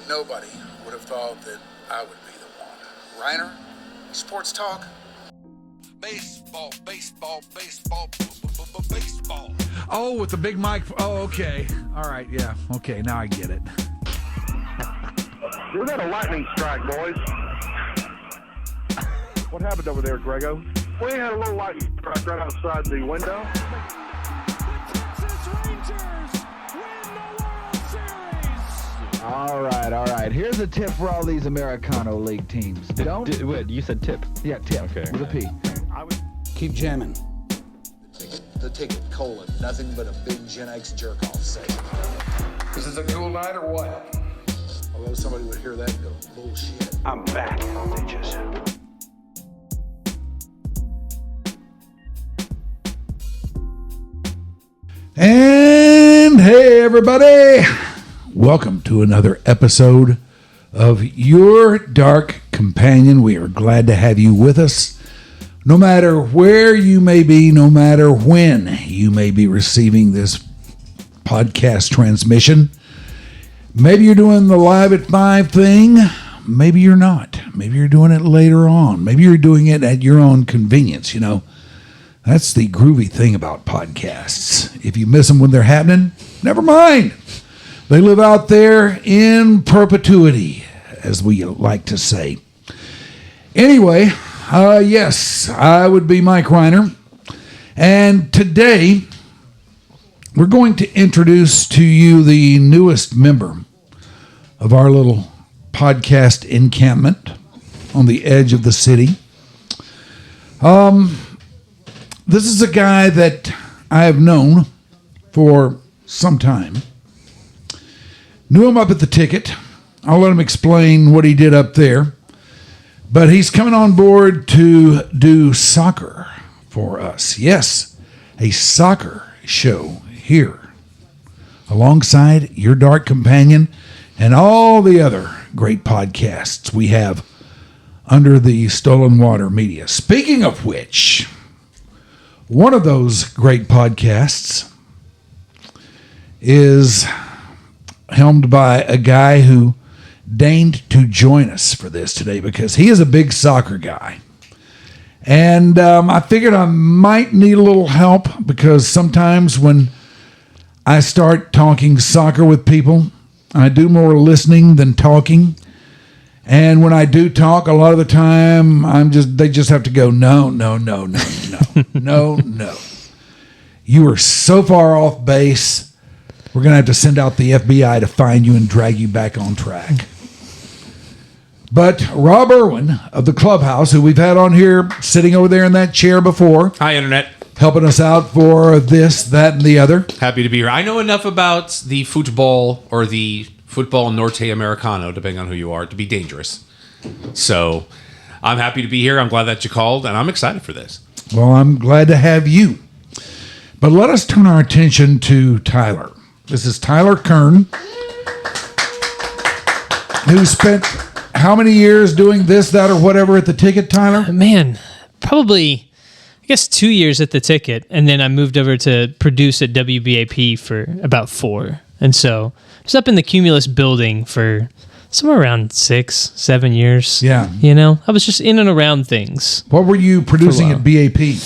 Nobody would have thought that I would be the one. Rhyner, sports talk. Baseball, baseball, baseball, baseball. Oh, with the big mic. Oh, okay. All right, yeah. Okay, now I get it. We got a lightning strike, boys. What happened over there, Grego? We had a little lightning strike right outside the window. All right. Here's a tip for all these Americano League teams. Wait, you said tip? Yeah, tip. Okay. With a P. Keep jamming. The ticket, nothing but a big Gen X jerk-off sake. This is a cool night or what? Although somebody would hear that and go, bullshit. I'm back, bitches. And hey, everybody. Welcome to another episode of Your Dark Companion. We are glad to have you with us. No matter where you may be, no matter when you may be receiving this podcast transmission. Maybe you're doing the Live at 5 thing. Maybe you're not. Maybe you're doing it later on. Maybe you're doing it at your own convenience. You know, that's the groovy thing about podcasts. If you miss them when they're happening, never mind. They live out there in perpetuity, as we like to say. Anyway, yes, I would be Mike Rhyner. And today, we're going to introduce to you the newest member of our little podcast encampment on the edge of the city. This is a guy that I have known for some time. Knew him up at the Ticket. I'll let him explain what he did up there. But he's coming on board to do soccer for us. Yes, a soccer show here alongside Your Dark Companion and all the other great podcasts we have under the Stolen Water Media. Speaking of which, one of those great podcasts is helmed by a guy who deigned to join us for this today because he is a big soccer guy. And I figured I might need a little help because sometimes when I start talking soccer with people, I do more listening than talking. And when I do talk, a lot of the time, they just have to go, no. You are so far off base. We're going to have to send out the FBI to find you and drag you back on track. But Rob Ervin of the Clubhouse, who we've had on here sitting over there in that chair before. Hi, Internet. Helping us out for this, that, and the other. Happy to be here. I know enough about the football or the football Norte Americano, depending on who you are, to be dangerous. So I'm happy to be here. I'm glad that you called, and I'm excited for this. Well, I'm glad to have you. But let us turn our attention to Tyler. This is Tyler Kern, who spent how many years doing this, that, or whatever at the Ticket, Tyler? Man, probably, I guess 2 years at the Ticket, and then I moved over to produce at WBAP for about 4. And so I was up in the Cumulus building for somewhere around 6-7 years. Yeah. You know, I was just in and around things. What were you producing at BAP?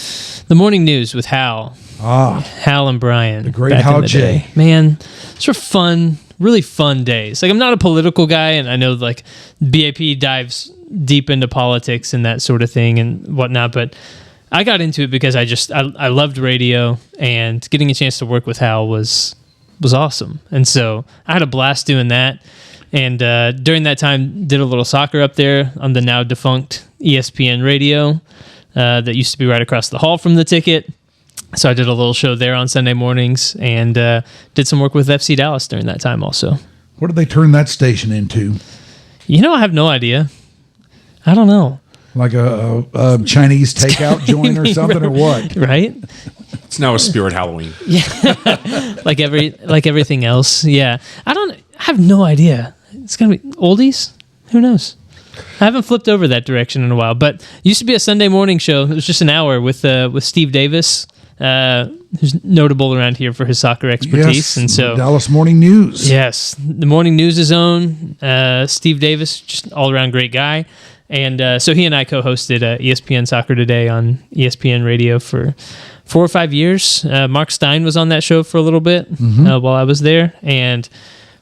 The morning news with Hal. Hal and Brian. The great Hal J. Man, those were fun, really fun days. Like, I'm not a political guy, and I know, like, BAP dives deep into politics and that sort of thing and whatnot, but I got into it because I loved radio, and getting a chance to work with Hal was awesome. And so I had a blast doing that. And during that time, did a little soccer up there on the now defunct ESPN radio that used to be right across the hall from the Ticket. So I did a little show there on Sunday mornings and did some work with FC Dallas during that time also. What did they turn that station into? You know, I have no idea. I don't know. Like a Chinese takeout joint or something, or what? Right? It's now a Spirit Halloween. Yeah, like everything else. Yeah, I have no idea. It's gonna be oldies. Who knows? I haven't flipped over that direction in a while, but it used to be a Sunday morning show. It was just an hour with Steve Davis who's notable around here for his soccer expertise. Yes, And so Dallas Morning News. yes, the Morning News' own Steve Davis, just all around great guy. And so he and I co-hosted ESPN Soccer Today on ESPN Radio for 4 or 5 years. Mark Stein was on that show for a little bit while I was there, and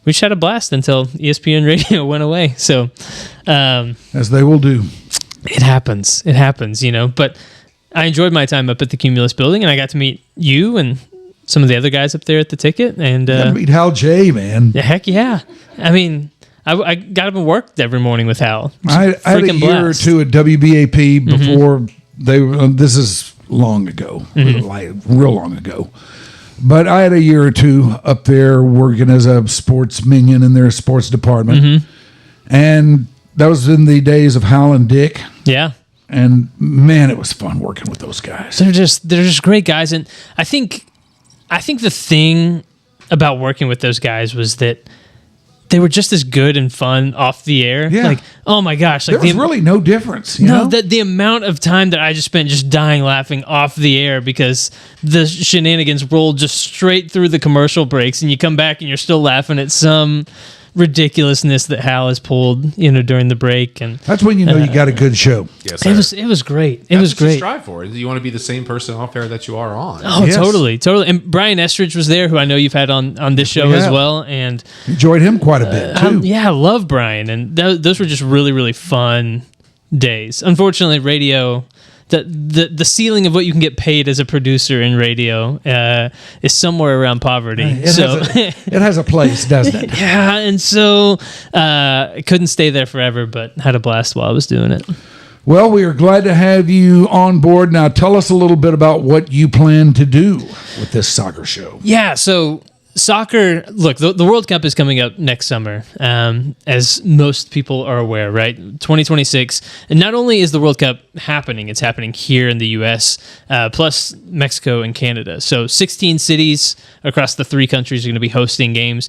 we just had a blast until ESPN Radio went away. So, As they will do. it happens, But I enjoyed my time up at the Cumulus building, and I got to meet you and some of the other guys up there at the Ticket. And Got to meet Hal J, man. heck yeah! I mean, I got up and worked every morning with Hal. I had a Freaking year blast. or two at WBAP before they. This is long ago, like real long ago. But I had a year or two up there working as a sports minion in their sports department, and that was in the days of Hal and Dick. Yeah. And man, it was fun working with those guys. They're just great guys, and I think the thing about working with those guys was that they were just as good and fun off the air. Yeah. Like, oh my gosh, like There was really no difference. You know? the amount of time that I just spent just dying laughing off the air because the shenanigans rolled just straight through the commercial breaks, and you come back and you're still laughing at some ridiculousness that Hal has pulled, during the break. And That's when you know you got a good show. Yes, sir. it was great. It That's was what you great. strive for. You want to be the same person off air that you are on. Oh, Yes. totally. And Brian Estridge was there, who I know you've had on this show we as have. well. And Enjoyed him quite a bit too. yeah, I love Brian. And those were just really, really fun days. Unfortunately, radio, the ceiling of what you can get paid as a producer in radio is somewhere around poverty. It has a place, doesn't it? yeah, and so I couldn't stay there forever, but had a blast while I was doing it. Well, we are glad to have you on board. Now, tell us a little bit about what you plan to do with this soccer show. Yeah, so soccer, look, the World Cup is coming up next summer, as most people are aware, right? 2026. And not only is the World Cup happening, it's happening here in the U.S., plus Mexico and Canada. So 16 cities across the 3 countries are going to be hosting games.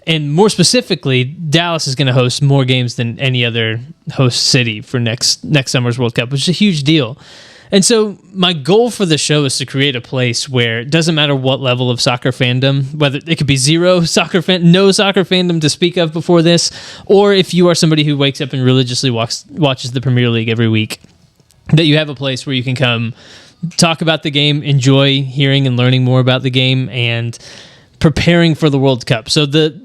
And more specifically, Dallas is going to host more games than any other host city for next summer's World Cup, which is a huge deal. And so my goal for the show is to create a place where it doesn't matter what level of soccer fandom, whether it could be no soccer fandom to speak of before this, or if you are somebody who wakes up and religiously watches the Premier League every week, that you have a place where you can come talk about the game, enjoy hearing and learning more about the game, and preparing for the World Cup. So the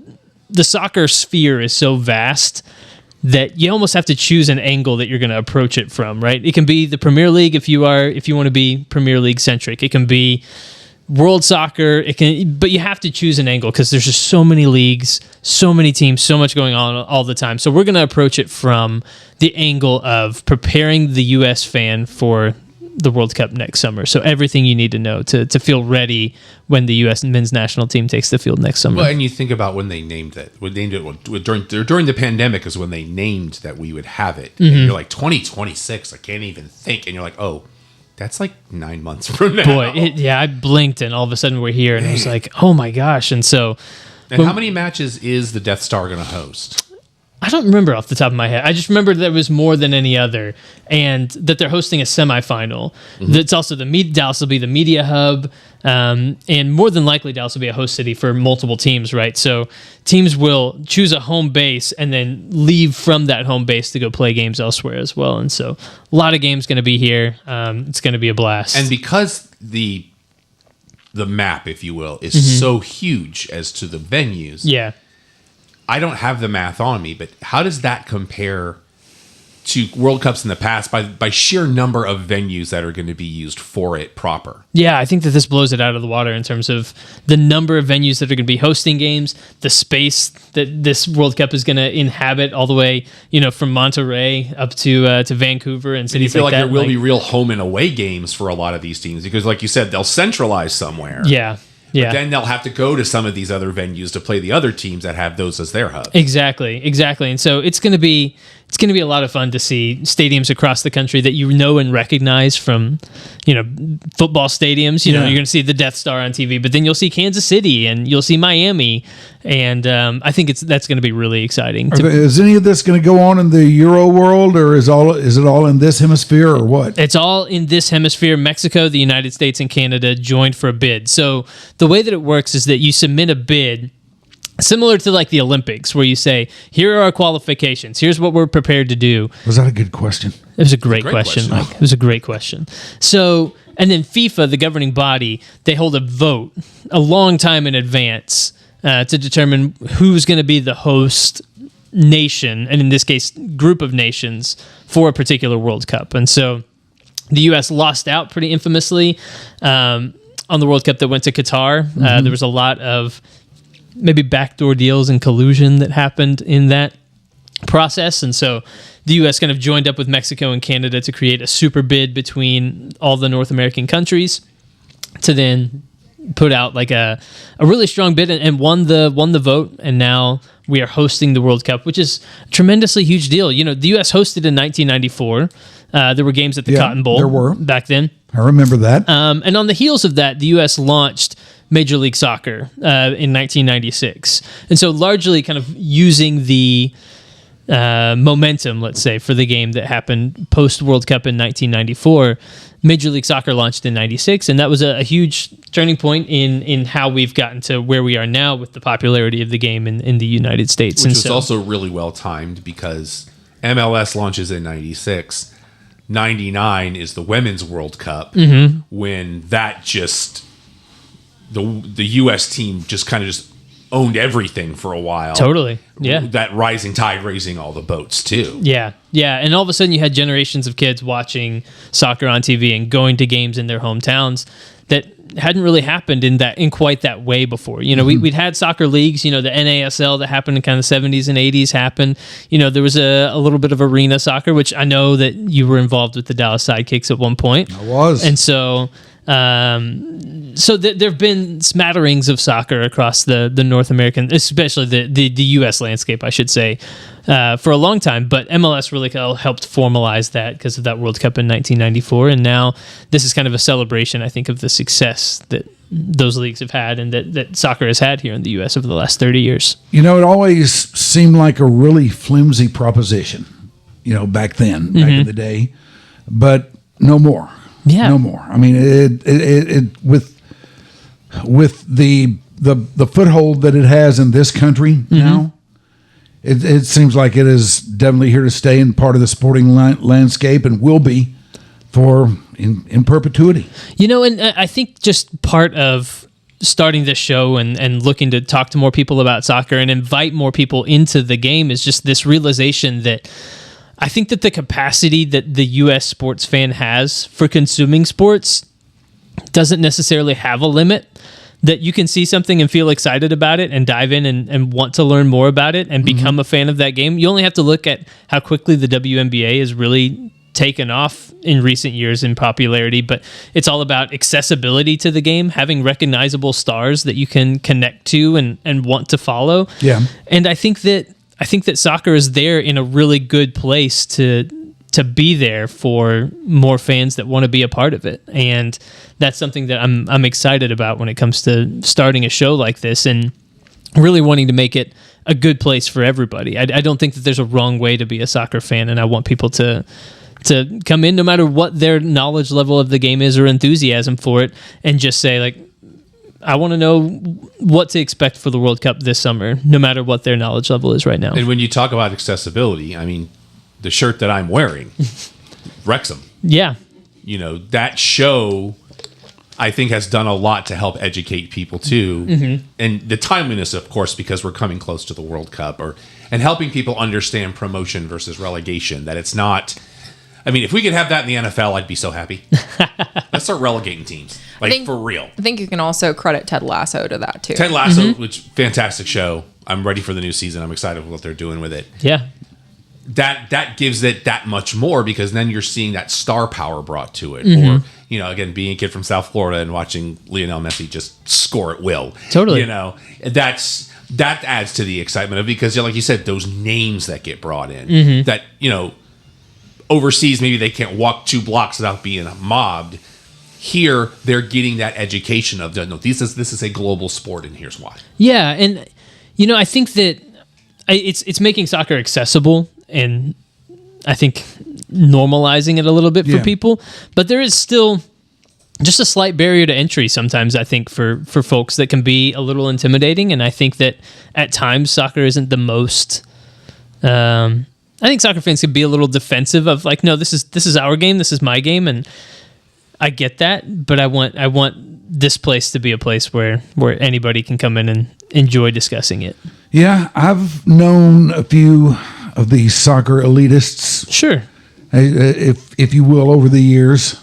soccer sphere is so vast that you almost have to choose an angle that you're going to approach it from, right? It can be the Premier League if you want to be Premier League centric. It can be world soccer. But you have to choose an angle because there's just so many leagues, so many teams, so much going on all the time. So we're going to approach it from the angle of preparing the U.S. fan for the World Cup next summer. So everything you need to know to feel ready when the U.S. men's national team takes the field next summer. Well, and you think about when they named it. During the pandemic is when they named that we would have it. And you're like, 2026, I can't even think. And you're like, oh, that's like 9 months from now. Boy, I blinked and all of a sudden we're here. And I was like, oh my gosh. And so... And how many matches is the Death Star going to host? I don't remember off the top of my head. I just remember there was more than any other, and that they're hosting a semifinal. That's also Dallas will be the media hub, and more than likely Dallas will be a host city for multiple teams, right? So teams will choose a home base and then leave from that home base to go play games elsewhere as well. And so a lot of games going to be here. It's going to be a blast. And because the map, if you will, is so huge as to the venues. Yeah. I don't have the math on me, but how does that compare to World Cups in the past by sheer number of venues that are going to be used for it proper? Yeah, I think that this blows it out of the water in terms of the number of venues that are going to be hosting games, the space that this World Cup is going to inhabit all the way, from Monterey up to Vancouver and And you cities feel like like that. there will be real home and away games for a lot of these teams because, like you said, they'll centralize somewhere. Yeah. Yeah. But then they'll have to go to some of these other venues to play the other teams that have those as their hub. Exactly. And so it's going to be it's going to be a lot of fun to see stadiums across the country that you know and recognize from, football stadiums. You're going to see the Death Star on TV, but then you'll see Kansas City and you'll see Miami, and I think that's going to be really exciting. Is any of this going to go on in the Euro world, or is it all in this hemisphere, or what? It's all in this hemisphere. Mexico, the United States, and Canada joined for a bid. So the way that it works is that you submit a bid similar to like the Olympics, where you say, here are our qualifications. Here's what we're prepared to do. Was that a good question? It was a great question, Mike. It was a great question. So, and then FIFA, the governing body, they hold a vote a long time in advance to determine who's going to be the host nation, and in this case, group of nations for a particular World Cup. And so the U.S. lost out pretty infamously on the World Cup that went to Qatar. There was a lot of maybe backdoor deals and collusion that happened in that process. And so the U.S. kind of joined up with Mexico and Canada to create a super bid between all the North American countries to then put out like a really strong bid and won the vote. And now we are hosting the World Cup, which is a tremendously huge deal. The U.S. hosted in 1994. There were games at the Cotton Bowl there were. back then. I remember that. And on the heels of that, the U.S. launched Major League Soccer in 1996. And so largely kind of using the momentum, let's say, for the game that happened post-World Cup in 1994, Major League Soccer launched in 96, and that was a huge turning point in how we've gotten to where we are now with the popularity of the game in the United States. Which was also really well timed because MLS launches in 96. 99 is the Women's World Cup, when that just... The U.S. team just kind of just owned everything for a while. Totally, yeah. That rising tide raising all the boats, too. Yeah, and all of a sudden you had generations of kids watching soccer on TV and going to games in their hometowns that hadn't really happened in quite that way before. We'd had soccer leagues, the NASL that happened in kind of the 70s and 80s happened. There was a little bit of arena soccer, which I know that you were involved with the Dallas Sidekicks at one point. I was. And so... there have been smatterings of soccer across the North American, especially the U.S. landscape, I should say, for a long time. But MLS really helped formalize that because of that World Cup in 1994. And now this is kind of a celebration, I think, of the success that those leagues have had and that soccer has had here in the U.S. over the last 30 years. It always seemed like a really flimsy proposition, back then, back in the day. But no more. Yeah, no more. I mean, it with the foothold that it has in this country now, it seems like it is definitely here to stay and part of the sporting landscape, and will be for in perpetuity. And I think just part of starting this show and looking to talk to more people about soccer and invite more people into the game is just this realization that I think that the capacity that the U.S. sports fan has for consuming sports doesn't necessarily have a limit, that you can see something and feel excited about it and dive in and want to learn more about it and become a fan of that game. You only have to look at how quickly the WNBA has really taken off in recent years in popularity, but it's all about accessibility to the game, having recognizable stars that you can connect to and want to follow. Yeah. And I think that soccer is there in a really good place to be there for more fans that want to be a part of it. And that's something that I'm excited about when it comes to starting a show like this and really wanting to make it a good place for everybody. I don't think that there's a wrong way to be a soccer fan, and I want people to come in no matter what their knowledge level of the game is or enthusiasm for it, and just say, like, I want to know what to expect for the World Cup this summer, no matter what their knowledge level is right now. And when you talk about accessibility, I mean, the shirt that I'm wearing, Wrexham. Yeah. That show, I think, has done a lot to help educate people, too. And the timeliness, of course, because we're coming close to the World Cup, and helping people understand promotion versus relegation, that it's not... I mean, if we could have that in the NFL, I'd be so happy. Let's start relegating teams. For real. I think you can also credit Ted Lasso to that, too. Ted Lasso, which fantastic show. I'm ready for the new season. I'm excited for what they're doing with it. Yeah. That gives it that much more, because then you're seeing that star power brought to it. Or, again, being a kid from South Florida and watching Lionel Messi just score at will. Totally. that adds to the excitement of, because like you said, those names that get brought in that, overseas, maybe they can't walk 2 blocks without being mobbed. Here, they're getting that education of, no, this is a global sport, and here's why. Yeah, and I think that it's making soccer accessible, and I think normalizing it a little bit for people. But there is still just a slight barrier to entry sometimes, I think, for folks that can be a little intimidating. And I think that at times soccer isn't the most. I think soccer fans can be a little defensive of like, no, this is our game, this is my game, and I get that, but I want this place to be a place where anybody can come in and enjoy discussing it. Yeah, I've known a few of these soccer elitists, sure, if you will, over the years,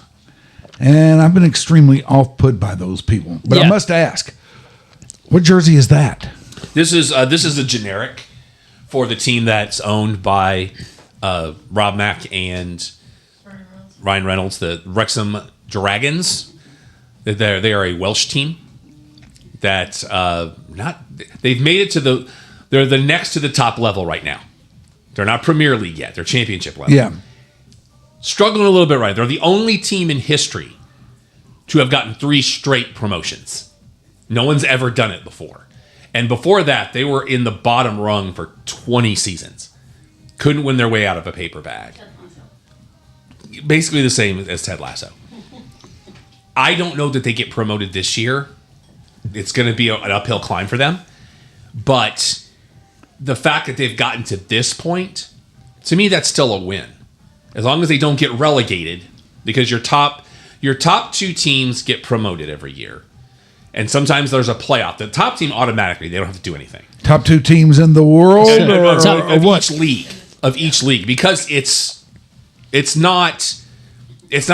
and I've been extremely off-put by those people. But I must ask, what jersey is that? This is a generic for the team that's owned by Rob Mack and Ryan Reynolds, the Wrexham Dragons. They are a Welsh team that they've made it to they're the next to the top level right now. They're not Premier League yet. They're Championship level. Yeah. Struggling a little bit right. They're the only team in history to have gotten 3 straight promotions. No one's ever done it before. And before that, they were in the bottom rung for 20 seasons. Couldn't win their way out of a paper bag. Basically the same as Ted Lasso. I don't know that they get promoted this year. It's going to be an uphill climb for them. But the fact that they've gotten to this point, to me, that's still a win. As long as they don't get relegated, because your top 2 teams get promoted every year. And sometimes there's a playoff. The top team automatically, they don't have to do anything. Top 2 teams in the world? Of each league. Because it's not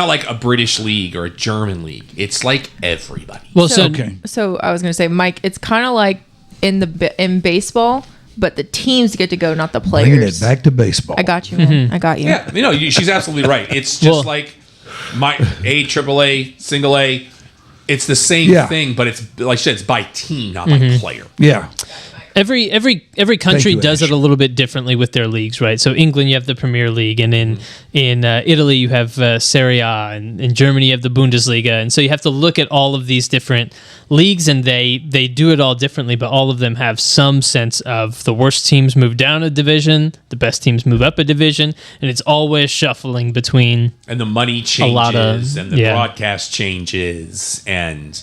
like a British league or a German league. It's like everybody. Well, so I was going to say, Mike, it's kind of like in baseball, but the teams get to go, not the players. Bringing it back to baseball. I got you, man. I got you. Yeah, she's absolutely right. It's just like my AAA, single A. It's the same thing, but it's like I said, it's by team, not by player. Yeah. Every country does it a little bit differently with their leagues, right? So England, you have the Premier League, and in Italy, you have Serie A, and in Germany, you have the Bundesliga. And so you have to look at all of these different leagues, and they do it all differently, but all of them have some sense of the worst teams move down a division, the best teams move up a division, and it's always shuffling between. And the money changes, and the broadcast changes, and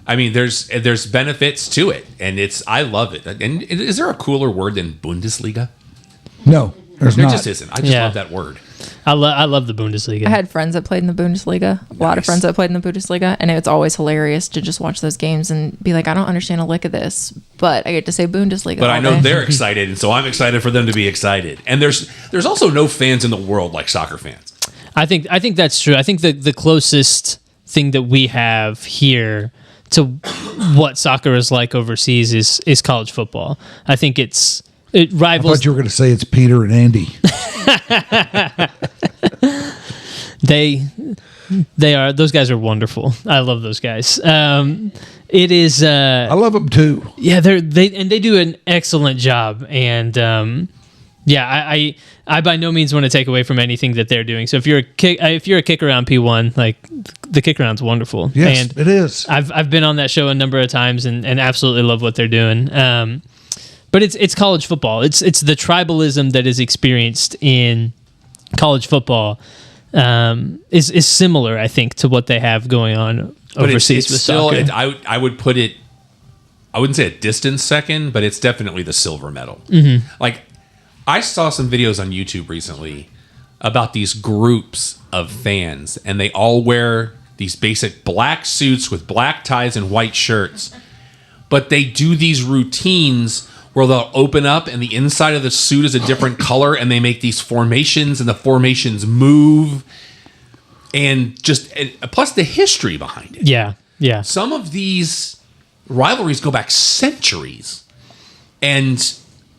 I mean, there's benefits to it, and I love it. And is there a cooler word than Bundesliga? No, there not. Just isn't. I just love that word. I love the Bundesliga. I had friends that played in the Bundesliga. A lot of friends that played in the Bundesliga, and it's always hilarious to just watch those games and be like, I don't understand a lick of this, but I get to say Bundesliga. But I know they're excited, and so I'm excited for them to be excited. And there's also no fans in the world like soccer fans. I think that's true. I think the closest thing that we have here to what soccer is like overseas is college football. I think it rivals. I thought you were going to say it's Peter and Andy. They are. Those guys are wonderful. I love those guys. It is. I love them too. Yeah, they do an excellent job, and I by no means want to take away from anything that they're doing. So if you're a kick around P1, like the kick around's wonderful. Yes, and it is. I've been on that show a number of times and absolutely love what they're doing. But it's college football. It's the tribalism that is experienced in college football is similar, I think, to what they have going on overseas with soccer. I would put it. I wouldn't say a distant second, but it's definitely the silver medal. Like, I saw some videos on YouTube recently about these groups of fans, and they all wear these basic black suits with black ties and white shirts. But they do these routines where they'll open up and the inside of the suit is a different color, and they make these formations, and the formations move. And plus the history behind it. Yeah. Some of these rivalries go back centuries. And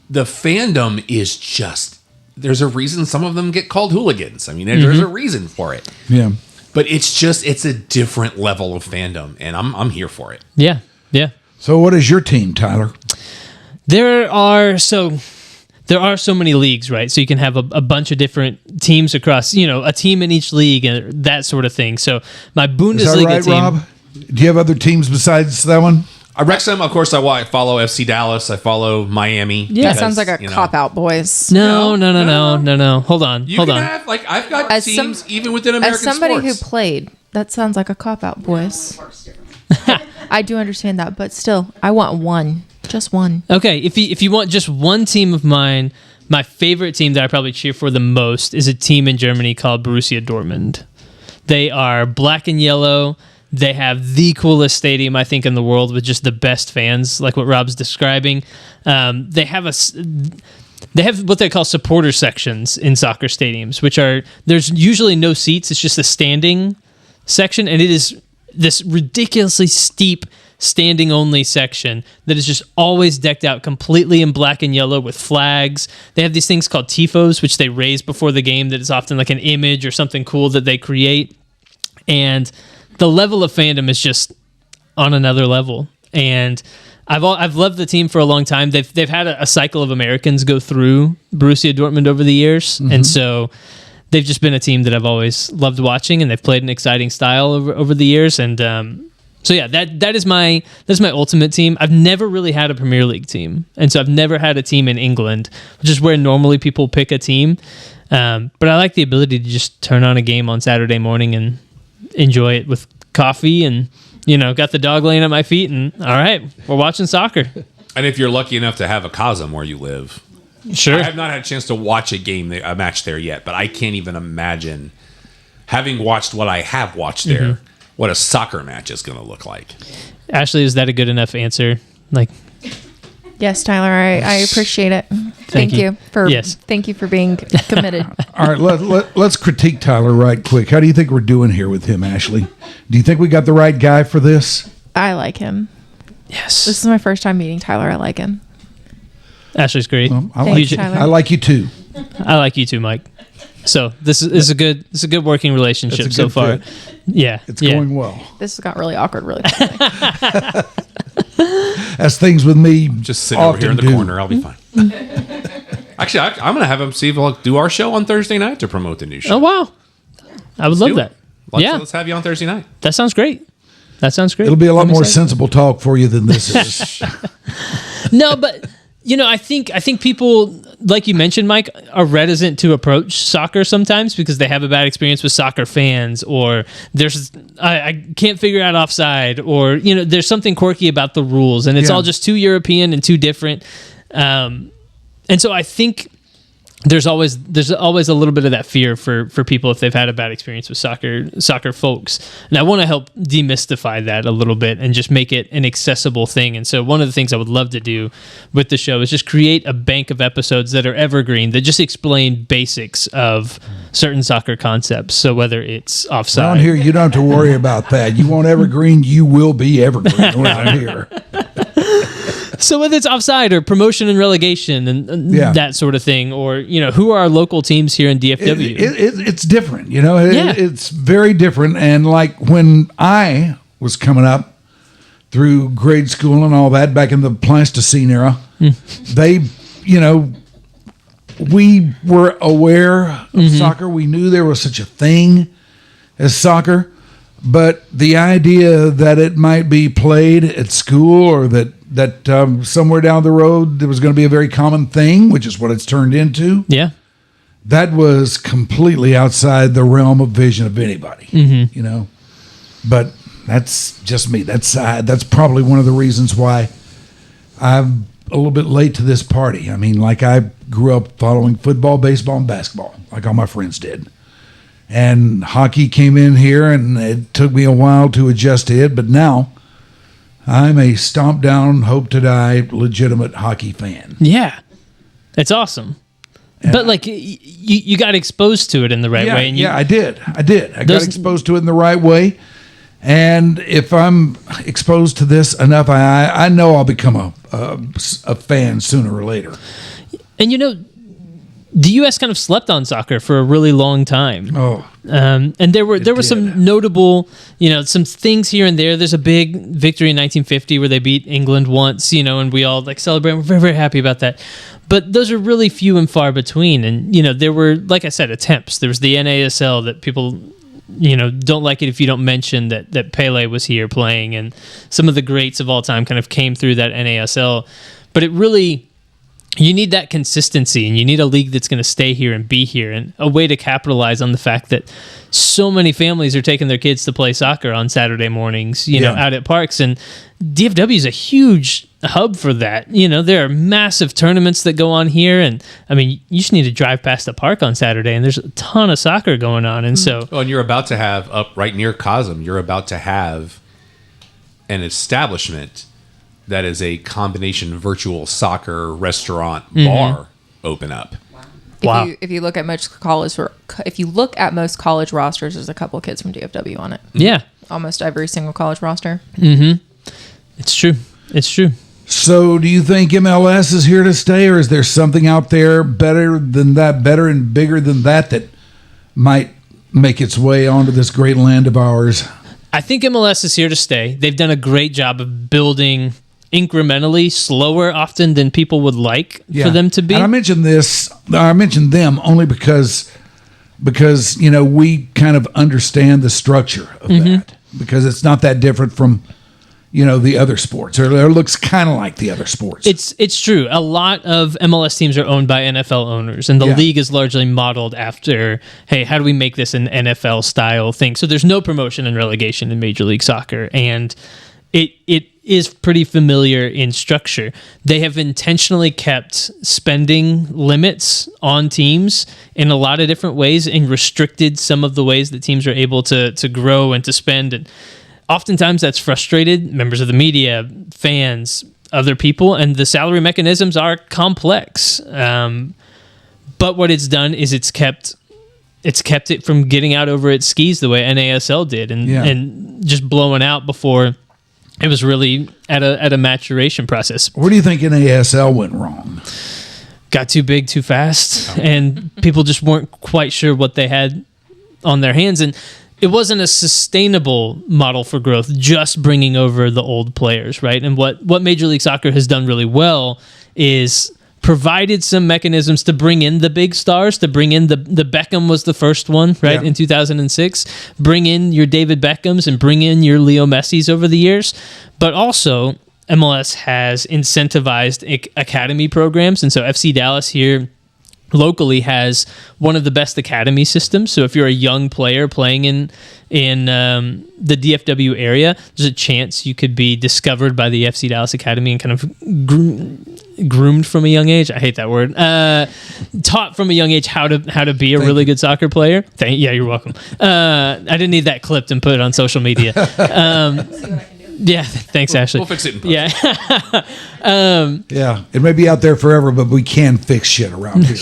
the fandom is just, there's a reason some of them get called hooligans. I mean, there's a reason for it. Yeah. But it's a different level of fandom, and I'm here for it. Yeah. So what is your team, Tyler? There are so many leagues, right? So you can have a bunch of different teams across, a team in each league and that sort of thing. So my Bundesliga Is that right, team. Rob? Do you have other teams besides that one? Wrexham, of course, I follow FC Dallas. I follow Miami. Yeah. That sounds like a cop-out, boys. No. Hold on. You can have, I've got teams even within American As somebody sports. who played, that sounds like a cop-out, boys. I do understand that, but still, I want one. Just one. Okay, if you want just one team of mine, my favorite team that I probably cheer for the most is a team in Germany called Borussia Dortmund. They are black and yellow. They have the coolest stadium, I think, in the world with just the best fans, like what Rob's describing. They have what they call supporter sections in soccer stadiums, which are, there's usually no seats. It's just a standing section, and it is this ridiculously steep standing only section that is just always decked out completely in black and yellow with flags. They have these things called tifos, which they raise before the game, that is often like an image or something cool that they create. And the level of fandom is just on another level. And I've loved the team for a long time. They've had a cycle of Americans go through Borussia Dortmund over the years. Mm-hmm. And so they've just been a team that I've always loved watching, and they've played an exciting style over the years. And so yeah, that's my ultimate team. I've never really had a Premier League team, and so I've never had a team in England, which is where normally people pick a team. But I like the ability to just turn on a game on Saturday morning and enjoy it with coffee, and got the dog laying at my feet, and all right, we're watching soccer. And if you're lucky enough to have a Cosm where you live, sure. I have not had a chance to watch a match there yet, but I can't even imagine, having watched what I have watched there, what a soccer match is going to look like. Ashley, is that a good enough answer? Yes, Tyler, I appreciate it. Thank you for being committed. All right, let's critique Tyler right quick. How do you think we're doing here with him, Ashley? Do you think we got the right guy for this? I like him. Yes. This is my first time meeting Tyler. I like him. Ashley's great. Thanks, Tyler. I like you too. I like you too, Mike. So this is a good working relationship so far. Fit. Yeah, it's going well. This got really awkward really quickly. As things with me, just sit over here in the corner. I'll be fine. Actually, I'm going to have him see if we'll do our show on Thursday night to promote the new show. Oh wow, I would love that. Let's have you on Thursday night. That sounds great. It'll be a lot more sensible talk for you than this is. No, but I think people, like you mentioned, Mike, are reticent to approach soccer sometimes because they have a bad experience with soccer fans, or I can't figure out offside, or there's something quirky about the rules, and it's all just too European and too different. And so I think there's always a little bit of that fear for people if they've had a bad experience with soccer folks. And I want to help demystify that a little bit and just make it an accessible thing. And so one of the things I would love to do with the show is just create a bank of episodes that are evergreen, that just explain basics of certain soccer concepts. So whether it's offside. Around here, you don't have to worry about that. You want evergreen, you will be evergreen around here. So whether it's offside or promotion and relegation and that sort of thing, or who are our local teams here in DFW? It's different, It's very different. And like when I was coming up through grade school and all that back in the Pleistocene era, they, we were aware of soccer. We knew there was such a thing as soccer, but the idea that it might be played at school, or that somewhere down the road there was going to be a very common thing, which is what it's turned into. Yeah. That was completely outside the realm of vision of anybody, But that's just me. That's probably one of the reasons why I'm a little bit late to this party. I mean, like, I grew up following football, baseball, and basketball, like all my friends did. And hockey came in here, and it took me a while to adjust to it, but now I'm a stomp down, hope to die, legitimate hockey fan. Yeah, it's awesome. And but you got exposed to it in the right way. And I did. I got exposed to it in the right way. And if I'm exposed to this enough, I know I'll become a fan sooner or later. And the U.S. kind of slept on soccer for a really long time. Oh, And there were some notable, some things here and there. There's a big victory in 1950 where they beat England once, and we all celebrate. We're very, very happy about that. But those are really few and far between. And, there were, like I said, attempts. There was the NASL that people, don't like it if you don't mention that Pele was here playing. And some of the greats of all time kind of came through that NASL. But it really... You need that consistency, and you need a league that's going to stay here and be here, and a way to capitalize on the fact that so many families are taking their kids to play soccer on Saturday mornings, out at parks. And DFW is a huge hub for that. There are massive tournaments that go on here, and you just need to drive past the park on Saturday, and there's a ton of soccer going on. And so, and you're about to have up right near Cosm, you're about to have an establishment that is a combination virtual soccer restaurant bar open up. Wow. If you look at most college rosters, there's a couple of kids from DFW on it. Yeah. Almost every single college roster. Mm-hmm. It's true. So do you think MLS is here to stay, or is there something out there better and bigger than that might make its way onto this great land of ours? I think MLS is here to stay. They've done a great job of building incrementally, slower often than people would like for them to be. And I mentioned them only because we kind of understand the structure of that, because it's not that different from the other sports, or it looks kind of like the other sports. It's true. A lot of MLS teams are owned by NFL owners, and the league is largely modeled after, hey, how do we make this an NFL style thing? So there's no promotion and relegation in Major League Soccer, and it is pretty familiar in structure. They have intentionally kept spending limits on teams in a lot of different ways and restricted some of the ways that teams are able to grow and to spend. And oftentimes that's frustrated members of the media, fans, other people, and the salary mechanisms are complex. But what it's done is it's kept it from getting out over its skis the way NASL did, and just blowing out before it was really at a maturation process. Where do you think NASL went wrong? Got too big too fast, and people just weren't quite sure what they had on their hands, and it wasn't a sustainable model for growth, just bringing over the old players, right? And what Major League Soccer has done really well is provided some mechanisms to bring in the big stars, to bring in the Beckham was the first one, right, in 2006. Bring in your David Beckhams and bring in your Leo Messis over the years. But also, MLS has incentivized academy programs, and so FC Dallas here locally has one of the best academy systems. So if you're a young player playing in the DFW area, there's a chance you could be discovered by the FC Dallas Academy and kind of groomed from a young age. I hate that word. Taught from a young age how to be a really good soccer player. Yeah, you're welcome. I didn't need that clipped and put it on social media. Yeah, thanks, Ashley. We'll fix it in post. Yeah. It may be out there forever, but we can fix shit around here.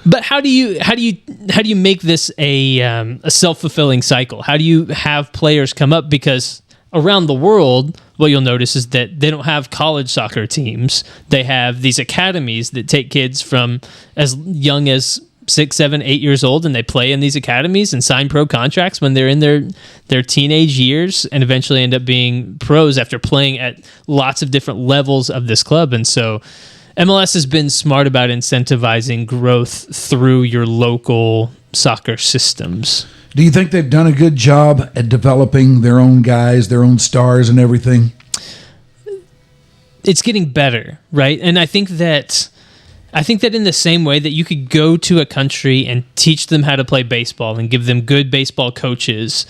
But how do you make this a self-fulfilling cycle? How do you have players come up? Because around the world, what you'll notice is that they don't have college soccer teams. They have these academies that take kids from as young as 6, 7, 8 years old, and they play in these academies and sign pro contracts when they're in their teenage years, and eventually end up being pros after playing at lots of different levels of this club. And so MLS has been smart about incentivizing growth through your local soccer systems. Do you think they've done a good job at developing their own guys, their own stars and everything? It's getting better, right? And I think that in the same way that you could go to a country and teach them how to play baseball and give them good baseball coaches,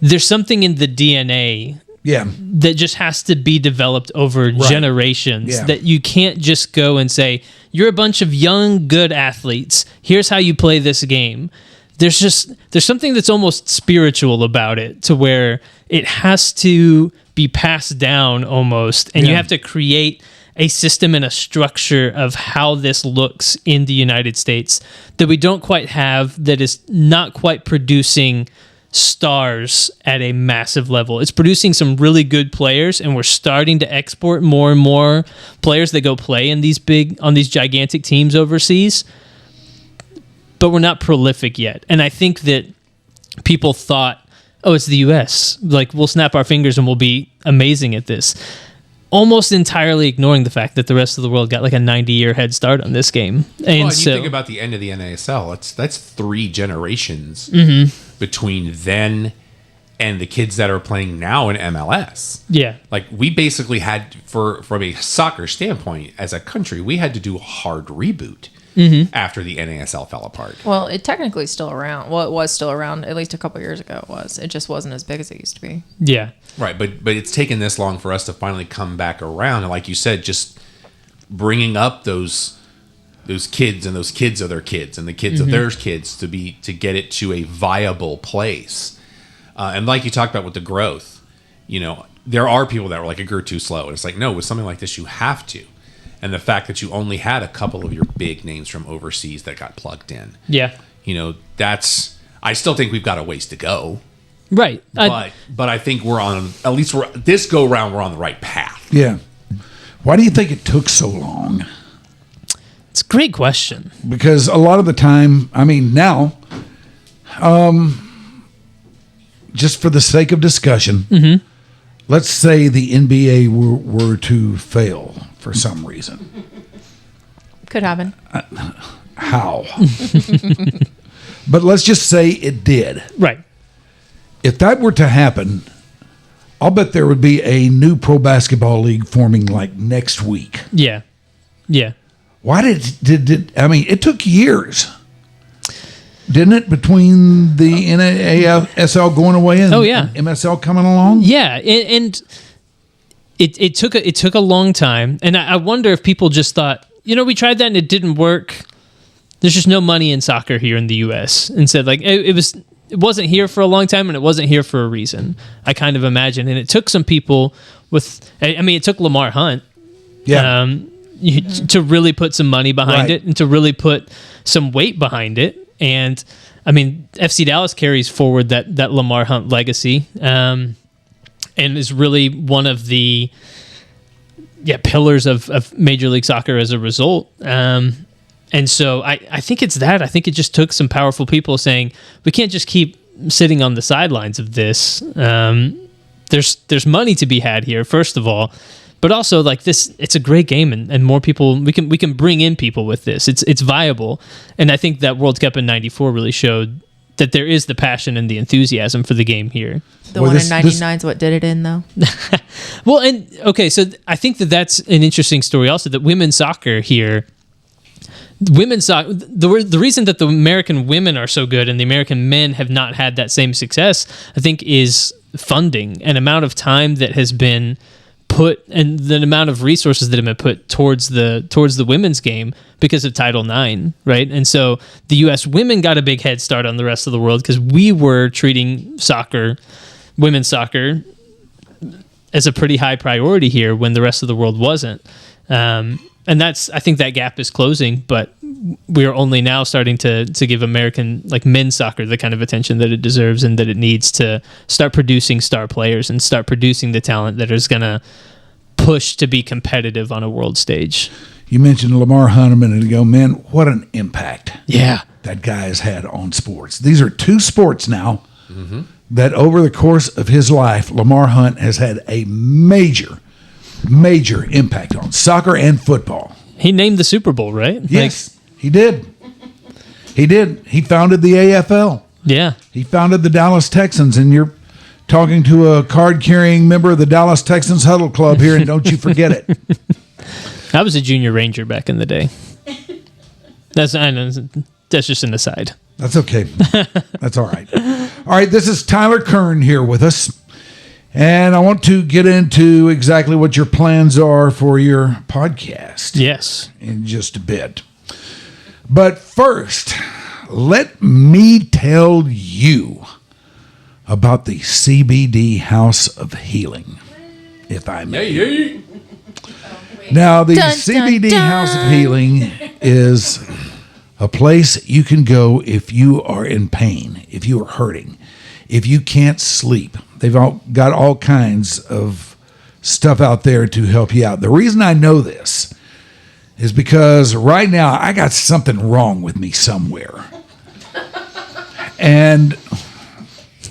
there's something in the DNA that just has to be developed over generations, that you can't just go and say, you're a bunch of young, good athletes. Here's how you play this game. There's something that's almost spiritual about it, to where it has to be passed down almost, and you have to create a system and a structure of how this looks in the United States that we don't quite have, that is not quite producing stars at a massive level. It's producing some really good players, and we're starting to export more and more players that go play in on these gigantic teams overseas. but we're not prolific yet. And I think that people thought, oh, it's the U.S. Like, we'll snap our fingers and we'll be amazing at this. Almost entirely ignoring the fact that the rest of the world got like a 90-year head start on this game. And you so, think about the end of the NASL, that's 3 generations between then and the kids that are playing now in MLS. Yeah. Like, we basically had, from a soccer standpoint, as a country, we had to do a hard reboot after the NASL fell apart. Well, it technically is still around. Well, it was still around at least a couple years ago. It was. It just wasn't as big as it used to be. Yeah. Right, but it's taken this long for us to finally come back around. And like you said, just bringing up those kids, and those kids are their kids, and the kids of their kids to get it to a viable place. And like you talked about with the growth, there are people that were like, it grew too slow. And it's like, no, with something like this, you have to. And the fact that you only had a couple of your big names from overseas that got plugged in. Yeah. I still think we've got a ways to go. Right. But I think this go round, we're on the right path. Yeah. Why do you think it took so long? It's a great question. Because a lot of the time, now, just for the sake of discussion, let's say the NBA were to fail for some reason. Could happen. How? But let's just say it did. Right. If that were to happen, I'll bet there would be a new pro basketball league forming like next week. Yeah. Yeah. Why did it took years, didn't it, between the NASL going away and MSL coming along? Yeah, and it took a long time, and I wonder if people just thought, we tried that and it didn't work. There's just no money in soccer here in the U.S. and said like it wasn't here for a long time, and it wasn't here for a reason. I kind of imagine, and it took some people it took Lamar Hunt. Yeah. To really put some money behind it and to really put some weight behind it. And FC Dallas carries forward that Lamar Hunt legacy, and is really one of the pillars of Major League Soccer as a result. And so I think it's that. I think it just took some powerful people saying, we can't just keep sitting on the sidelines of this. There's money to be had here, first of all. But also, like this, it's a great game, and more people, we can bring in people with this. It's viable, and I think that World Cup in '94 really showed that there is the passion and the enthusiasm for the game here. The one in '99 is what did it in, though. Well, and okay, so I think that's an interesting story also, that women's soccer here, the reason that the American women are so good and the American men have not had that same success, I think, is funding and amount of time that has been put, and the amount of resources that have been put towards the women's game because of Title IX, right? And so the U.S. women got a big head start on the rest of the world because we were treating women's soccer, as a pretty high priority here when the rest of the world wasn't. And I think that gap is closing, but we are only now starting to give American men's soccer the kind of attention that it deserves and that it needs to start producing star players and start producing the talent that is going to push to be competitive on a world stage. You mentioned Lamar Hunt a minute ago. Man, what an impact that guy has had on sports. These are 2 sports now that over the course of his life, Lamar Hunt has had a major impact on soccer and football. He named the Super Bowl, right? Yes, he did. He founded the AFL. Yeah. He founded the Dallas Texans, and you're talking to a card-carrying member of the Dallas Texans Huddle Club here, and don't you forget it. I was a junior ranger back in the day. That's just an aside. That's okay. That's all right. All right, this is Tyler Kern here with us. And I want to get into exactly what your plans are for your podcast. Yes. In just a bit. But first, let me tell you about the CBD House of Healing, if I may. Now, the CBD House of Healing is a place you can go if you are in pain, if you are hurting, if you can't sleep. They've got all kinds of stuff out there to help you out. The reason I know this is because right now I got something wrong with me somewhere. And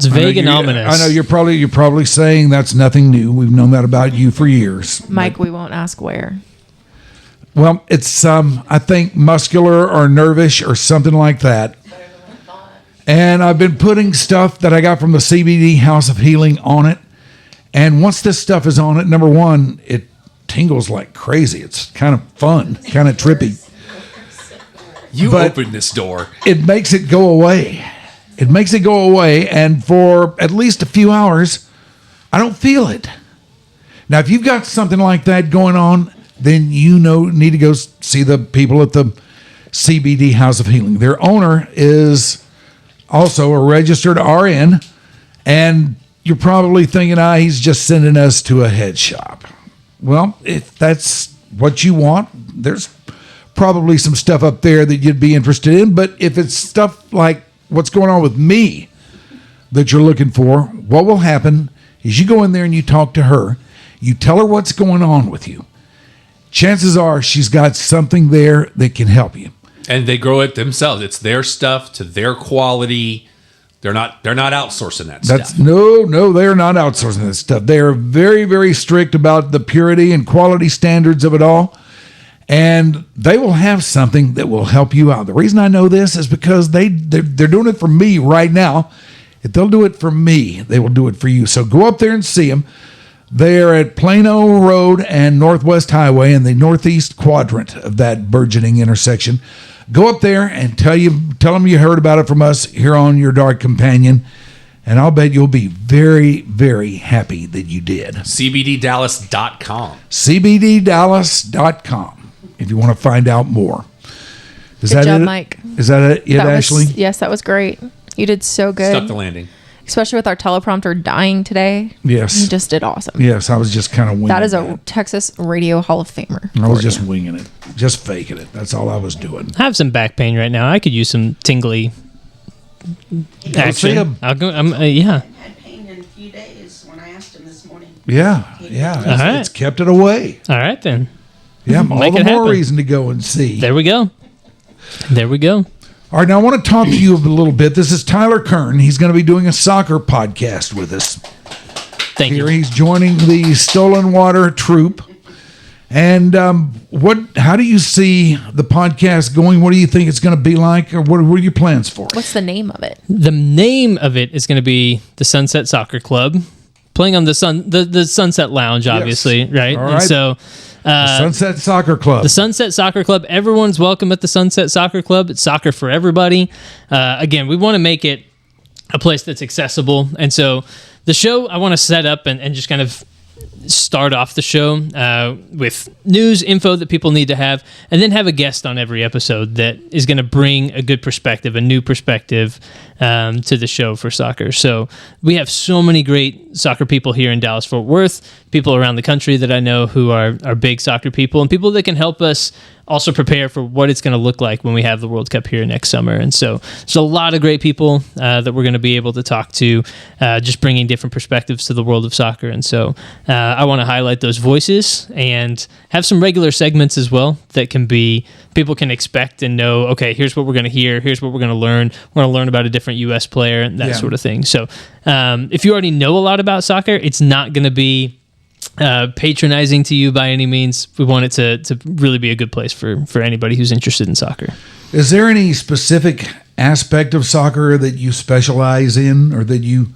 It's vague and ominous. I know you're probably saying that's nothing new. We've known that about you for years. Mike, we won't ask where. Well, it's I think muscular or nervous or something like that. And I've been putting stuff that I got from the CBD House of Healing on it. And once this stuff is on it, number one, it tingles like crazy. It's kind of fun, kind of trippy. You But opened this door. it makes it go away. It makes it go away, and for at least a few hours, I don't feel it. Now, if you've got something like that going on, then you need to go see the people at the CBD House of Healing. Their owner is also a registered RN, and you're probably thinking, he's just sending us to a head shop. Well, if that's what you want, there's probably some stuff up there that you'd be interested in. But if it's stuff like what's going on with me that you're looking for, what will happen is you go in there and you talk to her. You tell her what's going on with you. Chances are she's got something there that can help you. And they grow it themselves. It's their stuff to their quality. They're not outsourcing that stuff. No, they're not outsourcing that stuff. They are very, very strict about the purity and quality standards of it all. And they will have something that will help you out. The reason I know this is because they're doing it for me right now. If they'll do it for me, they will do it for you. So go up there and see them. They're at Plano Road and Northwest Highway in the northeast quadrant of that burgeoning intersection. Go up there and tell them you heard about it from us here on Your Dark Companion. And I'll bet you'll be very, very happy that you did. CBDDallas.com. CBDDallas.com. If you want to find out more. Is Good that job, it? Mike. Is that it, Ashley? Yes, that was great. You did so good. Stuck the landing. Especially with our teleprompter dying today. Yes. You just did awesome. Yes, I was just kind of winging it. That is a Texas Radio Hall of Famer. I was just winging it. Just faking it. That's all I was doing. I have some back pain right now. I could use some tingly see action. him. I'll go. Yeah. Had pain in a few days when I asked him this morning. Yeah. right. It's kept it away. All right then. Yeah, all Make the it more happen. reason to go and see. There we go. All right, now I want to talk to you a little bit. This is Tyler Kern. He's going to be doing a soccer podcast with us. Thank Here you. he's joining the Stolen Water Troop. And how do you see the podcast going? What do you think it's going to be like? Or what are your plans for it? What's the name of it? The name of it is going to be the Sunset Soccer Club, playing on the Sunset Lounge, obviously, right? All right. And so. Sunset Soccer Club. The Sunset Soccer Club. Everyone's welcome at the Sunset Soccer Club. It's soccer for everybody. Again, we want to make it a place that's accessible. And so the show, I want to set up and just kind of start off the show with news, info that people need to have, and then have a guest on every episode that is going to bring a good perspective, a new perspective to the show for soccer. So we have so many great soccer people here in Dallas-Fort Worth, people around the country that I know who are big soccer people, and people that can help us also prepare for what it's going to look like when we have the World Cup here next summer. And so there's a lot of great people that we're going to be able to talk to, just bringing different perspectives to the world of soccer. And so I want to highlight those voices and have some regular segments as well that people can expect and know, okay, here's what we're going to hear, here's what we're going to learn. We're going to learn about a different U.S. player and that sort of thing. So if you already know a lot about soccer, it's not going to be patronizing to you by any means. We want it to really be a good place for anybody who's interested in soccer. Is there any specific aspect of soccer that you specialize in or that you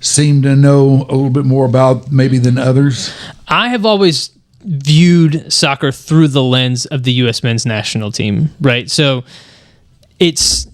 seem to know a little bit more about maybe than others? I have always viewed soccer through the lens of the U.S. men's national team, right? So it's...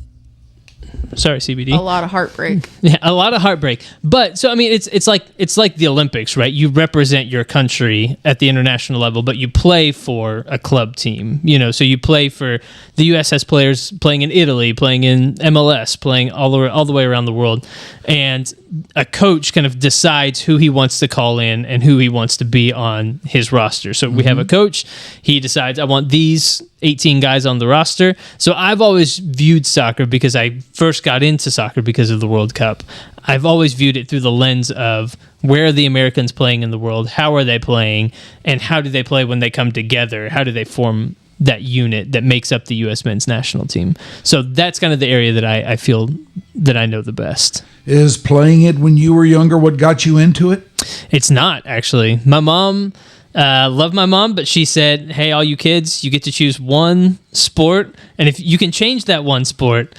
Sorry, CBD. A lot of heartbreak. Yeah, a lot of heartbreak. But so I mean, it's like the Olympics, right? You represent your country at the international level, but you play for a club team. So you play for the U.S. has players playing in Italy, playing in MLS, playing all the way around the world, and a coach kind of decides who he wants to call in and who he wants to be on his roster. So we have a coach. He decides, I want these 18 guys on the roster. So I've always viewed soccer, because I first got into soccer because of the World Cup. I've always viewed it through the lens of where are the Americans playing in the world, how are they playing, and how do they play when they come together? How do they form that unit that makes up the U.S. men's national team. So that's kind of the area that I feel that I know the best. Is playing it when you were younger what got you into it? It's not, actually. My mom, loved my mom, but she said, hey, all you kids, you get to choose one sport, and if you can change that one sport,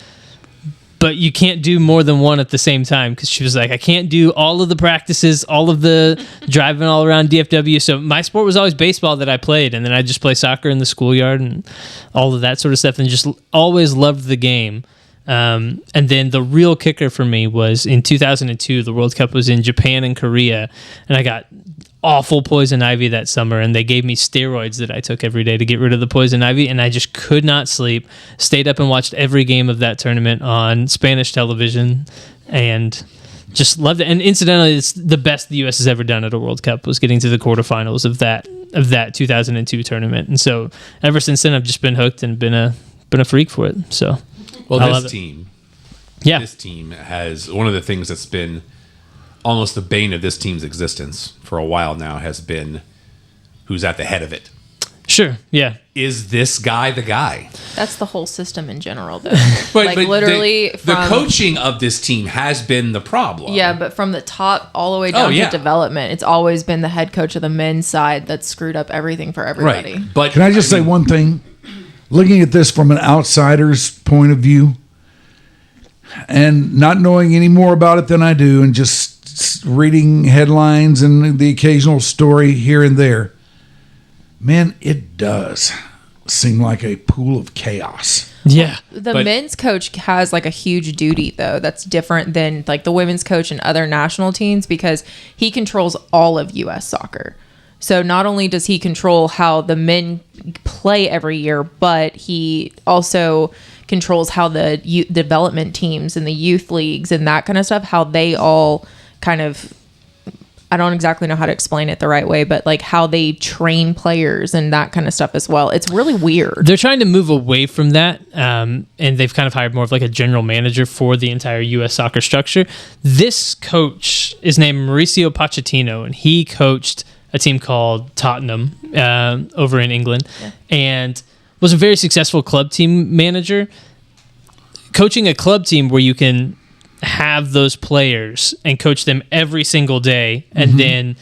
but you can't do more than one at the same time, because she was like, I can't do all of the practices, all of the driving all around DFW. So my sport was always baseball that I played, and then I just play soccer in the schoolyard and all of that sort of stuff, and just always loved the game. And then the real kicker for me was in 2002, the World Cup was in Japan and Korea, and I got awful poison ivy that summer, and they gave me steroids that I took every day to get rid of the poison ivy, and I just could not sleep. Stayed up and watched every game of that tournament on Spanish television, and just loved it. And incidentally, it's the best the U.S. has ever done at a World Cup, was getting to the quarterfinals of that 2002 tournament. And so ever since then, I've just been hooked and been a freak for it. So, well, this team has one of the things that's been almost the bane of this team's existence for a while now has been who's at the head of it. Sure, yeah. Is this guy the guy? That's the whole system in general, though. But literally, the coaching of this team has been the problem. Yeah, but from the top all the way down to development, it's always been the head coach of the men's side that's screwed up everything for everybody. Right. But can I just say one thing? Looking at this from an outsider's point of view, and not knowing any more about it than I do, and just reading headlines and the occasional story here and there, man, it does seem like a pool of chaos. Yeah. The men's coach has like a huge duty, though, that's different than like the women's coach and other national teams, because he controls all of U.S. soccer. So not only does he control how the men play every year, but he also controls how the development teams and the youth leagues and that kind of stuff, how they all kind of, I don't exactly know how to explain it the right way, but like how they train players and that kind of stuff as well. It's really weird. They're trying to move away from that, and they've kind of hired more of like a general manager for the entire U.S. soccer structure. This coach is named Mauricio Pochettino, and he coached a team called Tottenham over in England, and was a very successful club team manager. Coaching a club team where you can have those players and coach them every single day and then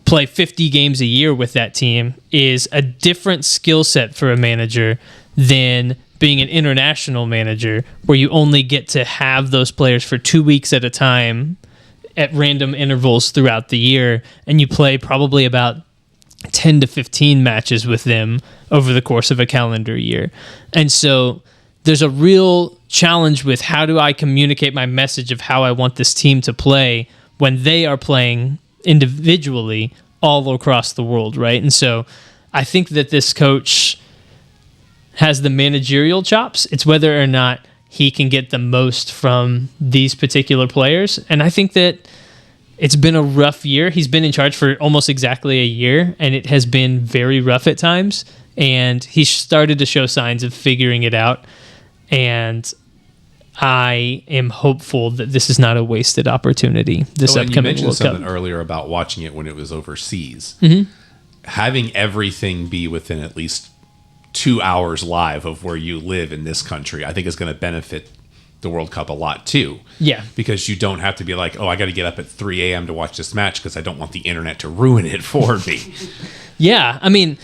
play 50 games a year with that team is a different skill set for a manager than being an international manager where you only get to have those players for 2 weeks at a time at random intervals throughout the year, and you play probably about 10 to 15 matches with them over the course of a calendar year. And so there's a real challenge with how do I communicate my message of how I want this team to play when they are playing individually all across the world, right? And so I think that this coach has the managerial chops. It's whether or not he can get the most from these particular players. And I think that it's been a rough year. He's been in charge for almost exactly a year, and it has been very rough at times. And he started to show signs of figuring it out. And I am hopeful that this is not a wasted opportunity this upcoming you mentioned World Cup. something earlier about watching it when it was overseas. Having everything be within at least 2 hours live of where you live in this country, I think is going to benefit the World Cup a lot too. Yeah. Because you don't have to be like, oh, I got to get up at 3 a.m. to watch this match because I don't want the internet to ruin it for me. Yeah. I mean,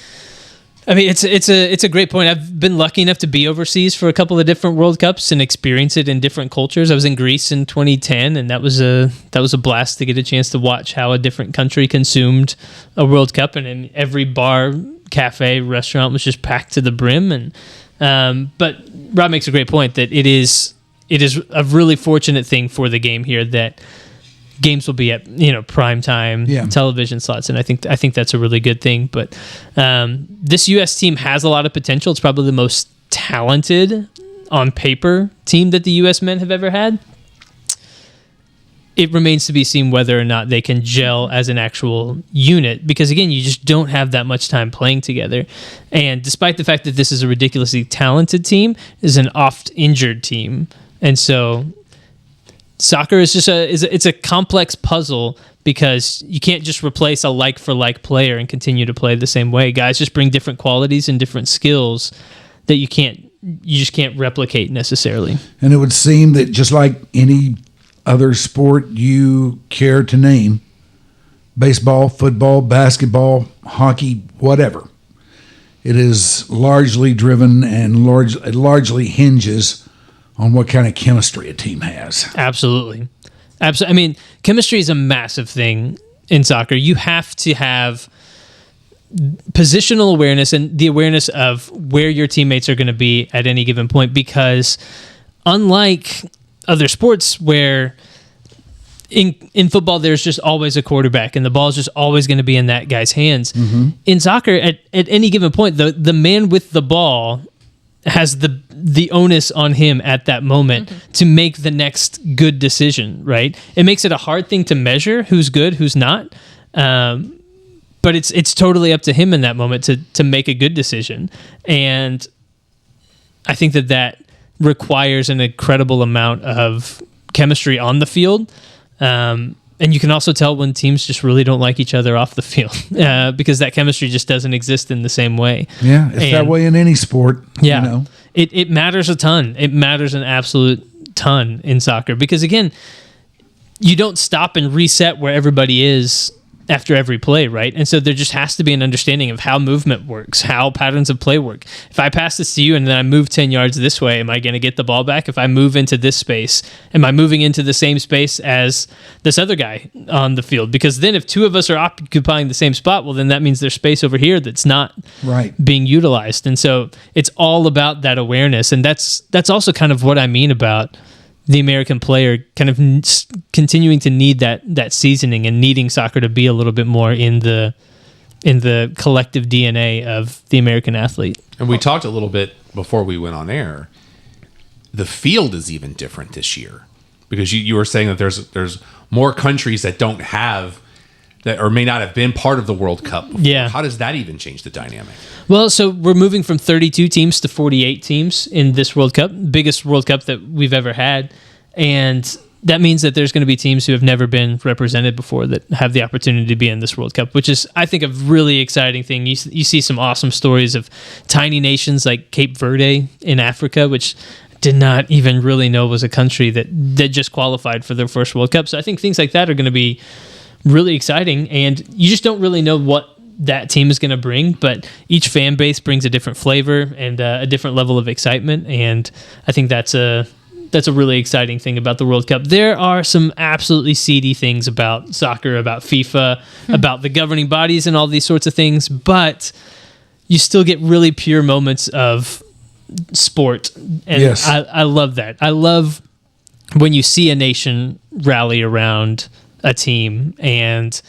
it's a great point. I've been lucky enough to be overseas for a couple of different World Cups and experience it in different cultures. I was in Greece in 2010, and that was a blast to get a chance to watch how a different country consumed a World Cup, and in every bar, cafe, restaurant was just packed to the brim. And but Rob makes a great point that it is a really fortunate thing for the game here that games will be at prime time television slots, and I think that's a really good thing. But this U.S. team has a lot of potential. It's probably the most talented on paper team that the U.S. men have ever had. It remains to be seen whether or not they can gel as an actual unit, because again, you just don't have that much time playing together. And despite the fact that this is a ridiculously talented team, is an oft injured team, and so soccer is just it's a complex puzzle because you can't just replace a like for like player and continue to play the same way. Guys just bring different qualities and different skills that you just can't replicate necessarily. And it would seem that just like any other sport you care to name, baseball, football, basketball, hockey, whatever, it is largely driven and largely hinges on what kind of chemistry a team has. Absolutely. I mean, chemistry is a massive thing in soccer. You have to have positional awareness and the awareness of where your teammates are going to be at any given point, because unlike other sports where in football there's just always a quarterback and the ball is just always going to be in that guy's hands, in soccer at any given point the man with the ball has the onus on him at that moment to make the next good decision, right? It makes it a hard thing to measure who's good, who's not. But it's totally up to him in that moment to make a good decision. And I think that requires an incredible amount of chemistry on the field. And you can also tell when teams just really don't like each other off the field because that chemistry just doesn't exist in the same way. Yeah, it's that way in any sport. Yeah, you know. It matters a ton. It matters an absolute ton in soccer because, again, you don't stop and reset where everybody is after every play, right? And so there just has to be an understanding of how movement works, how patterns of play work. If I pass this to you and then I move 10 yards this way, am I going to get the ball back? If I move into this space, am I moving into the same space as this other guy on the field? Because then if two of us are occupying the same spot, well, then that means there's space over here that's not being utilized. And so it's all about that awareness. And that's also kind of what I mean about the American player kind of continuing to need that seasoning and needing soccer to be a little bit more in the collective DNA of the American athlete. And we talked a little bit before we went on air. The field is even different this year because you were saying that there's more countries that don't have that or may not have been part of the World Cup before. Yeah. How does that even change the dynamic? Well, so we're moving from 32 teams to 48 teams in this World Cup, biggest World Cup that we've ever had. And that means that there's going to be teams who have never been represented before that have the opportunity to be in this World Cup, which is, I think, a really exciting thing. You see some awesome stories of tiny nations like Cape Verde in Africa, which did not even really know was a country that just qualified for their first World Cup. So I think things like that are going to be really exciting, and you just don't really know what that team is going to bring, but each fan base brings a different flavor and a different level of excitement, and I think that's a really exciting thing about the World Cup. There are some absolutely seedy things about soccer, about FIFA, about the governing bodies and all these sorts of things, but you still get really pure moments of sport, and yes. I love that. I love when you see a nation rally around a team, and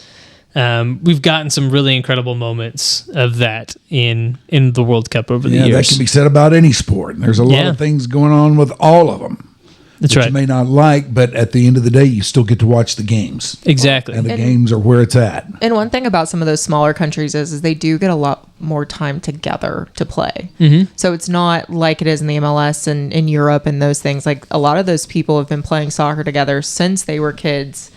we've gotten some really incredible moments of that in the World Cup over the years. That can be said about any sport. There's a lot of things going on with all of them. That's that right. You may not like, but at the end of the day, you still get to watch the games. Exactly. And the games are where it's at. And one thing about some of those smaller countries is they do get a lot more time together to play. So it's not like it is in the MLS and in Europe and those things. Like a lot of those people have been playing soccer together since they were kids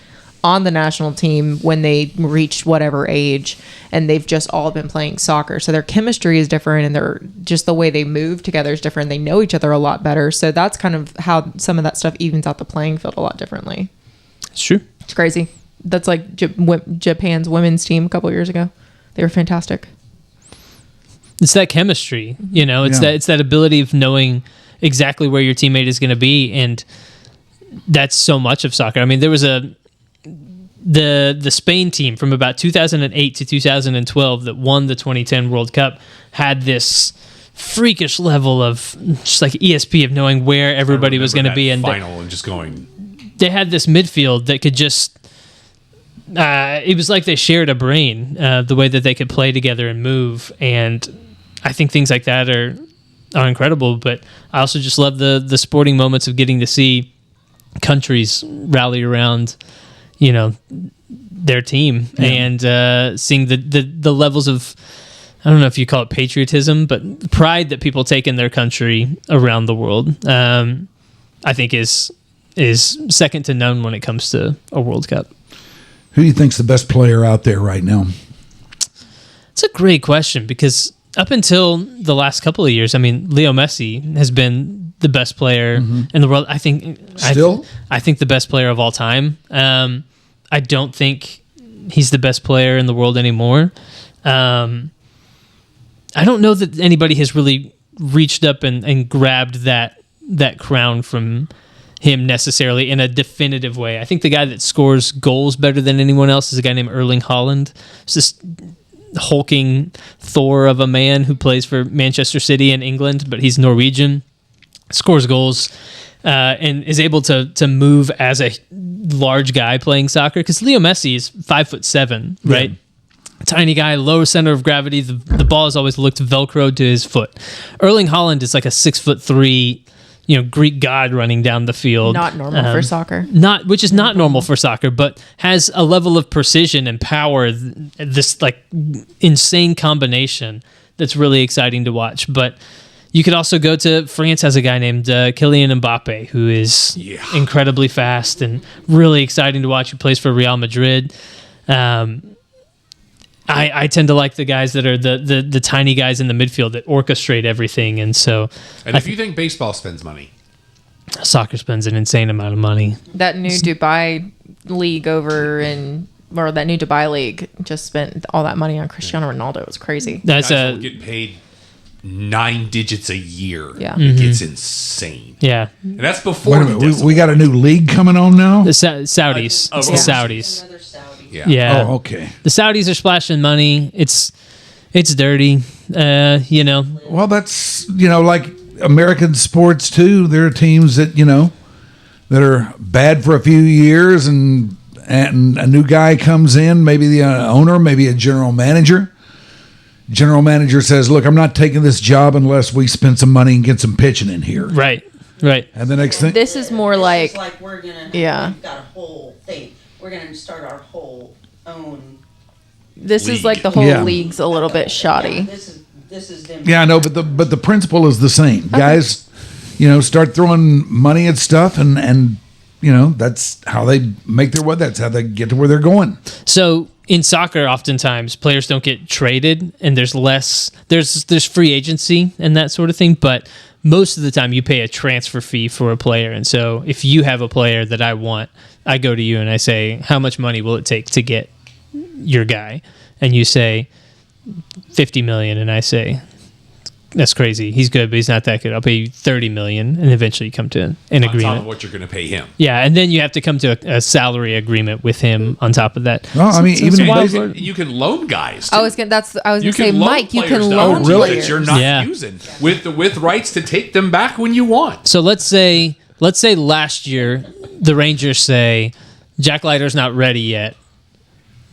on the national team when they reached whatever age, and they've just all been playing soccer. So their chemistry is different, and they're just the way they move together is different. They know each other a lot better. So that's kind of how some of that stuff evens out the playing field a lot differently. It's true. It's crazy. That's like Japan's women's team a couple of years ago. They were fantastic. It's that chemistry, it's that ability of knowing exactly where your teammate is going to be, and that's so much of soccer. I mean, there was the Spain team from about 2008 to 2012 that won the 2010 World Cup had this freakish level of just like ESP of knowing where everybody was going to be, and final and just going. They had this midfield that could just. It was like they shared a brain, the way that they could play together and move, and I think things like that are incredible. But I also just love the sporting moments of getting to see countries rally around, their team, and seeing the levels of, I don't know if you call it patriotism, but pride that people take in their country around the world. I think is second to none when it comes to a World Cup. Who do you think's the best player out there right now? It's a great question because up until the last couple of years, I mean, Leo Messi has been the best player in the world. I think Still? I think the best player of all time. I don't think he's the best player in the world anymore. I don't know that anybody has really reached up and grabbed that crown from him necessarily in a definitive way. I think the guy that scores goals better than anyone else is a guy named Erling Haaland. It's this hulking Thor of a man who plays for Manchester City in England, but he's Norwegian, scores goals, and is able to move as a large guy playing soccer. Because Leo Messi is 5'7", right? Tiny guy, lower center of gravity. The ball has always looked Velcro to his foot. Erling Haaland is like a 6'3", Greek god running down the field. Not normal for soccer. Which is not normal for soccer, but has a level of precision and power, this like insane combination that's really exciting to watch. But you could also go to France, has a guy named Kylian Mbappe, who is incredibly fast and really exciting to watch, who plays for Real Madrid. I tend to like the guys that are the tiny guys in the midfield that orchestrate everything. And so, if you think baseball spends money, soccer spends an insane amount of money. That new Dubai league that new Dubai league just spent all that money on Cristiano Ronaldo. It was crazy. That's guys will get paid 9 digits a year. Yeah. It gets insane. Yeah. And that's before Wait a minute, we got a new league coming on now? The Saudis. Oh, It's the yeah. Saudis. Another Saudi. Yeah. Oh, okay. The Saudis are splashing money. It's dirty. Well, that's, like American sports too. There are teams that, that are bad for a few years and a new guy comes in, maybe the owner, maybe a general manager. General manager says, look, I'm not taking this job unless we spend some money and get some pitching in here. Right. And the next thing. This is more like, It's like we're gonna. Yeah. We've got a whole thing. We're gonna start our whole own. this is League. like the whole Yeah. league a little bit shoddy. This is them. Yeah, I know, but the principle is the same. Guys, start throwing money at stuff and that's how they make their way. That's how they get to where they're going. So in soccer, oftentimes players don't get traded, and there's free agency and that sort of thing. But most of the time, you pay a transfer fee for a player. And so if you have a player that I want, I go to you and I say, how much money will it take to get your guy? And you say $50 million, and I say, that's crazy. He's good, but he's not that good. I'll pay you $30 million, and eventually you come to an on top agreement. of what you're going to pay him. Yeah, and then you have to come to a salary agreement with him on top of that. Well, I mean, it's even a wild basic- word. You can loan guys. I was gonna say, loan Mike, you can players to loan other really? teams players. that you're not Yeah. using with rights to take them back when you want. So let's say last year the Rangers say Jack Leiter's not ready yet,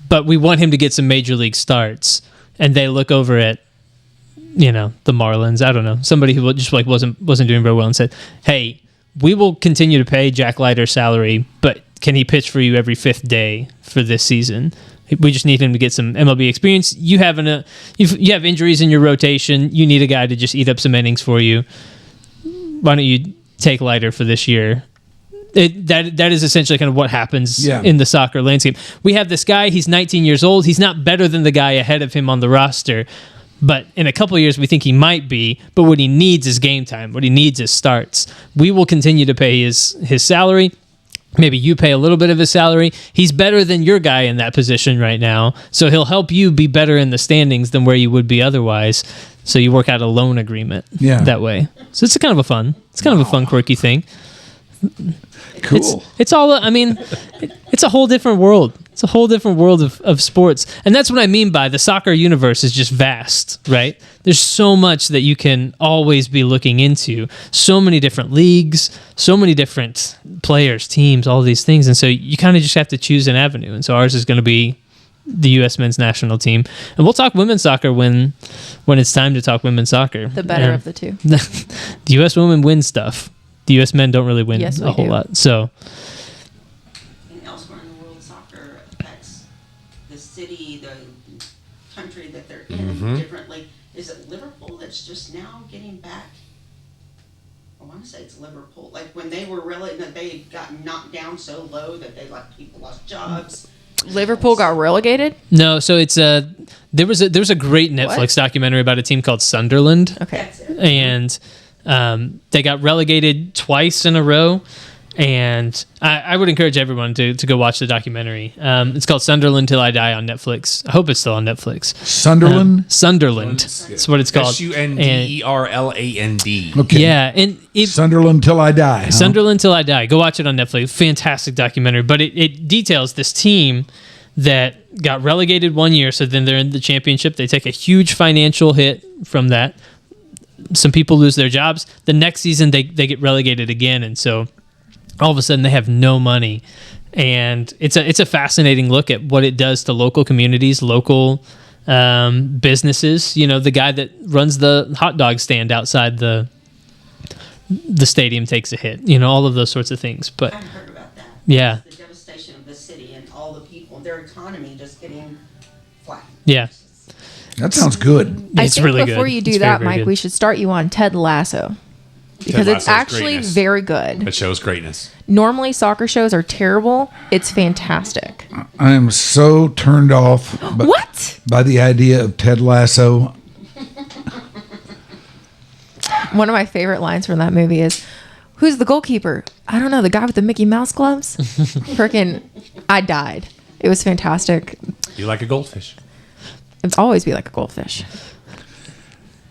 but we want him to get some major league starts, and they look over at the Marlins, I don't know, somebody who just like wasn't doing very well, and said, hey, we will continue to pay Jack Leiter's salary, but can he pitch for you every 5th day for this season? We just need him to get some MLB experience. You have injuries in your rotation. You need a guy to just eat up some innings for you. Why don't you take Leiter for this year? That is essentially kind of what happens in the soccer landscape. We have this guy, he's 19 years old. He's not better than the guy ahead of him on the roster, but in a couple of years we think he might be. But what he needs is game time. What he needs is starts. We will continue to pay his salary. Maybe you pay a little bit of his salary. He's better than your guy in that position right now, so he'll help you be better in the standings than where you would be otherwise. So you work out a loan agreement that way. So it's kind of a fun quirky thing. Cool. It's all, I mean, it's a whole different world. It's a whole different world of sports. And that's what I mean by the soccer universe is just vast, right? There's so much that you can always be looking into. So many different leagues, so many different players, teams, all these things. And so you kind of just have to choose an avenue. And so ours is going to be the U.S. men's national team. And we'll talk women's soccer when it's time to talk women's soccer. The better of the two. The U.S. women win stuff. The U.S. men don't really win Yes, we a whole do. lot. So And elsewhere in the world, soccer affects the city, the country that they're in differently. Is it Liverpool that's just now getting back? I want to say it's Liverpool. Like when they were really, they got knocked down so low that people lost jobs. Liverpool got relegated? No, so it's there was a great Netflix documentary about a team called Sunderland. Okay. And they got relegated twice in a row. And I would encourage everyone to go watch the documentary. It's called Sunderland Till I Die on Netflix. I hope it's still on Netflix. Sunderland? Sunderland. That's what it's called. Sunderland. Okay. Yeah. And Sunderland Till I Die. Huh? Sunderland Till I Die. Go watch it on Netflix. Fantastic documentary. But it details this team that got relegated one year. So then they're in the championship. They take a huge financial hit from that. Some people lose their jobs. The next season, they get relegated again. And so all of a sudden they have no money, and it's a fascinating look at what it does to local communities, local businesses. You know, the guy that runs the hot dog stand outside the stadium takes a hit. You know, all of those sorts of things. But I heard about that. Yeah, The devastation of the city and all the people, their economy just getting flat. yeah, That sounds good. I it's think really before good. you do It's that, very, very Mike, good. we should start you on Ted Lasso. Because it's Lasso's actually greatness. very good. That shows greatness. Normally, soccer shows are terrible. It's fantastic. I am so turned off What? by the idea of Ted Lasso. One of my favorite lines from that movie is, "Who's the goalkeeper?" "I don't know, the guy with the Mickey Mouse gloves." Freaking, I died. It was fantastic. You like a goldfish. It's always be like a goldfish.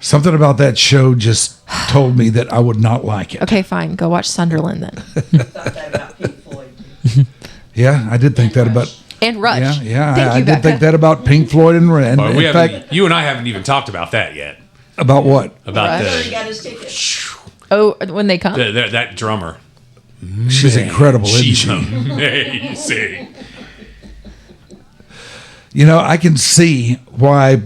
Something about that show just told me that I would not like it. Okay, fine. Go watch Sunderland then. Thought that about Pink Floyd. Yeah, I did think that about. And Rush. Yeah, Thank I you, did Becca. think that about Pink Floyd and Well, in fact, you and I haven't even talked about that yet. about what? About Rush. Already the, got his ticket. Oh, when they come? that drummer. She's incredible, isn't She's she? amazing. You know, I can see why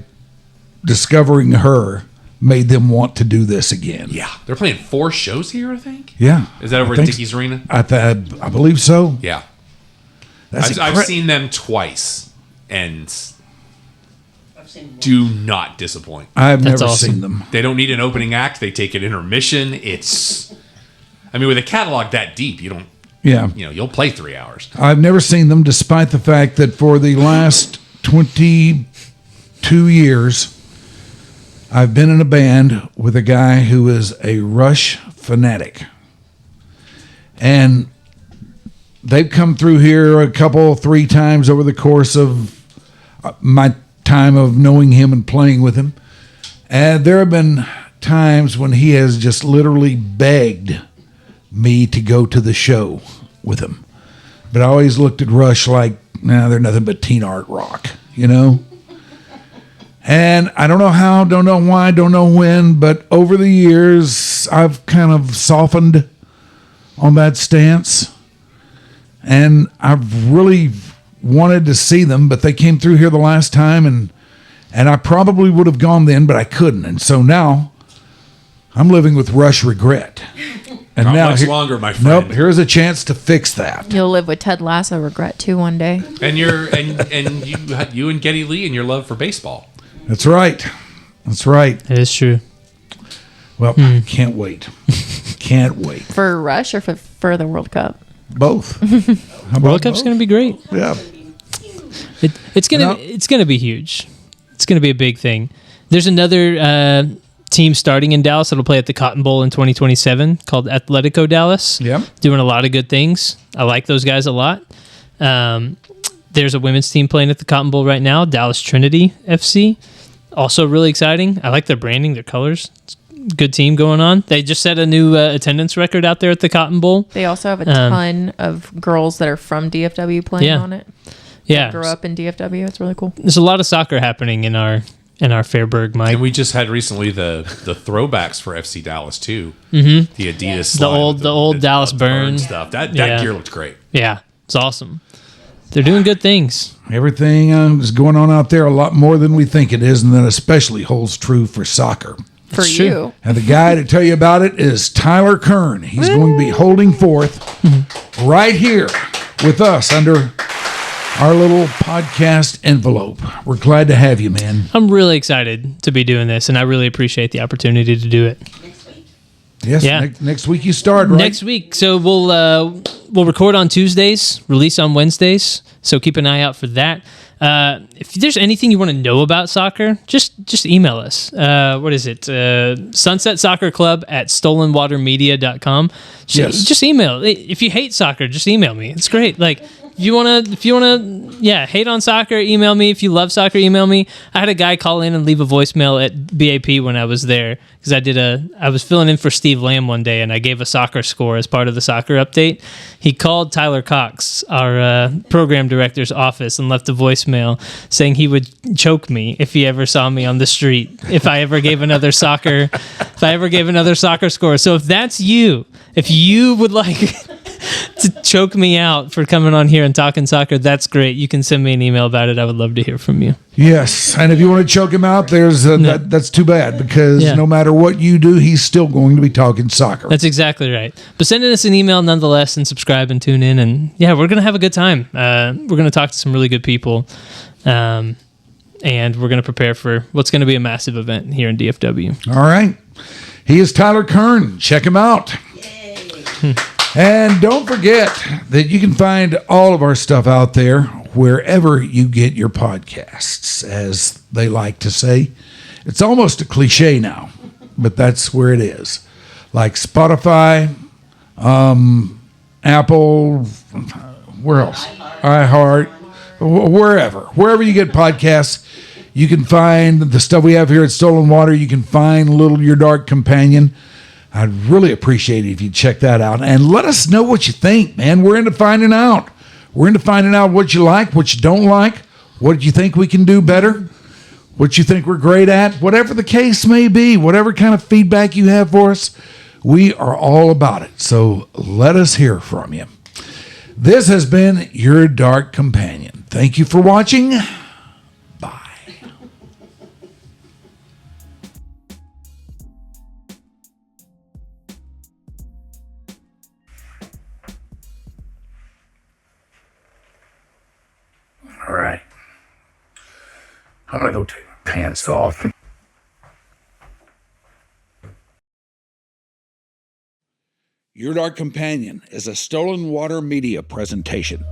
discovering her made them want to do this again. Yeah, they're playing 4 shows here, I think. Yeah. Is that over I at think Dickies Arena? I believe so. Yeah. That's I've seen them twice, and I've seen one. do not disappoint. I've That's never awesome. seen them. They don't need an opening act. They take an intermission. I mean, with a catalog that deep, you don't, Yeah. you'll play 3 hours. I've never seen them, despite the fact that for the last 22 years, I've been in a band with a guy who is a Rush fanatic. And they've come through here 3 times over the course of my time of knowing him and playing with him. And there have been times when he has just literally begged me to go to the show with him. But I always looked at Rush like, nah, they're nothing but teen art rock, you know? And I don't know how, don't know why, don't know when, but over the years, I've kind of softened on that stance. And I've really wanted to see them, but they came through here the last time, and I probably would have gone then, but I couldn't. And so now I'm living with Rush regret. And Not now much longer, my friend. Nope, here's a chance to fix that. You'll live with Ted Lasso regret too one day. And you and Geddy Lee and your love for baseball. That's right. That's right. it is true. Well, can't wait. Can't wait. For Rush or for the World Cup? Both. How about World Cup's both? going to be great. Yeah. It's gonna be huge. It's gonna be a big thing. There's another team starting in Dallas that'll play at the Cotton Bowl in 2027 called Atletico Dallas. Yep. Doing a lot of good things. I like those guys a lot. There's a women's team playing at the Cotton Bowl right now, Dallas Trinity FC. Also really exciting. I like their branding, their colors. It's a good team going on. They just set a new attendance record out there at the Cotton Bowl. They also have a ton of girls that are from DFW playing on it. Yeah. Grew up in DFW. It's really cool. There's a lot of soccer happening in our Fairburg, Mike. And we just had recently the throwbacks for FC Dallas too. Mm-hmm. The Adidas, The slide old- with the old Dallas Burn. stuff. That Yeah. gear looked great. Yeah, it's awesome. They're doing good things. Everything is going on out there a lot more than we think it is, and that especially holds true for soccer. For It's true. you. And the guy to tell you about it is Tyler Kern. He's going to be holding forth right here with us under our little podcast envelope. We're glad to have you, man. I'm really excited to be doing this, and I really appreciate the opportunity to do it. Next week. Yes, Yeah. next week you start, right? Next week, so we'll we'll record on Tuesdays, release on Wednesdays. So keep an eye out for that. If there's anything you want to know about soccer, just email us. What is it? Sunset Soccer Club at stolenwatermedia.com. Yes. Just email. If you hate soccer, just email me. It's great. Like, if you wanna, hate on soccer, email me. If you love soccer, email me. I had a guy call in and leave a voicemail at BAP when I was there because I was filling in for Steve Lamb one day and I gave a soccer score as part of the soccer update. He called Tyler Cox, our program director's office, and left a voicemail saying he would choke me if he ever saw me on the street if I ever gave another soccer score. So if that's you, if you would like to choke me out for coming on here and talking soccer, that's great. You can send me an email about it. I would love to hear from you. Yes, and if you want to choke him out, that's too bad because no matter what you do, he's still going to be talking soccer. That's exactly right. But sending us an email nonetheless and subscribe and tune in. And we're going to have a good time. We're going to talk to some really good people. And we're going to prepare for what's going to be a massive event here in DFW. All right. He is Tyler Kern. Check him out. Yay. And don't forget that you can find all of our stuff out there wherever you get your podcasts, as they like to say. It's almost a cliche now, but that's where it is. Like Spotify, Apple, where else? iHeart, wherever you get podcasts, you can find the stuff we have here at Stolen Water. You can find Little Your Dark Companion. I'd really appreciate it if you check that out and let us know what you think, man. We're into finding out. We're into finding out what you like, what you don't like, what you think we can do better, what you think we're great at, whatever the case may be, whatever kind of feedback you have for us, we are all about it. So let us hear from you. This has been Your Dark Companion. Thank you for watching. Bye. All right. I'm going to go take my pants off. Your Dark Companion is a Stolen Water Media presentation.